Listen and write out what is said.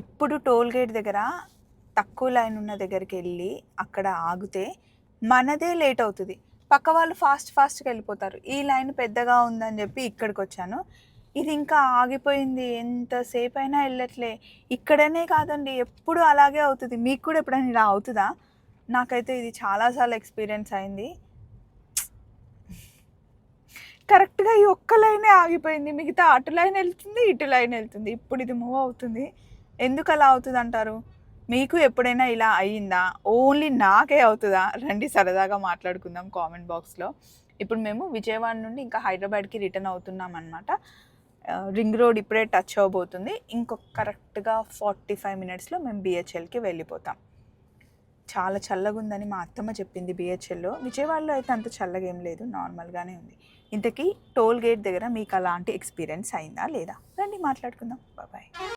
ఎప్పుడు toll gate దగ్గర తక్కువ లైన్ ఉన్న దగ్గరికి వెళ్ళి అక్కడ ఆగితే మనదే లేట్ అవుతుంది. పక్క వాళ్ళు ఫాస్ట్గా వెళ్ళిపోతారు. ఈ లైన్ పెద్దగా ఉందని చెప్పి ఇక్కడికి వచ్చాను. ఇది ఇంకా ఆగిపోయింది, ఎంతసేపు అయినా వెళ్ళట్లే. ఇక్కడనే కాదండి, ఎప్పుడు అలాగే అవుతుంది. మీకు కూడా ఎప్పుడైనా ఇలా అవుతుందా? నాకైతే ఇది చాలాసార్లు ఎక్స్పీరియన్స్ అయింది. కరెక్ట్గా ఈ ఒక్క లైనే ఆగిపోయింది, మిగతా అటు లైన్ వెళ్తుంది, ఇటు లైన్ వెళ్తుంది. ఇప్పుడు ఇది మూవ్ అవుతుంది. ఎందుకు అలా అవుతుంది అంటారు? మీకు ఎప్పుడైనా ఇలా అయ్యిందా? ఓన్లీ నాకే అవుతుందా? రండి సరదాగా మాట్లాడుకుందాం కామెంట్ బాక్స్లో. ఇప్పుడు మేము విజయవాడ నుండి ఇంకా హైదరాబాద్కి రిటర్న్ అవుతున్నాం అనమాట. రింగ్ రోడ్ ఇప్పుడే టచ్ అవ్వబోతుంది. ఇంకొక కరెక్ట్గా 45 మినిట్స్లో మేము బిహెచ్ఎల్కి వెళ్ళిపోతాం. చాలా చల్లగా ఉందని మా అత్తమ్మ చెప్పింది బిహెచ్ఎల్లో. విజయవాడలో అయితే అంత చల్లగా ఏం లేదు, నార్మల్గానే ఉంది. ఇంతకీ టోల్ గేట్ దగ్గర మీకు అలాంటి ఎక్స్పీరియన్స్ అయిందా లేదా? రండి మాట్లాడుకుందాం. బాయ్.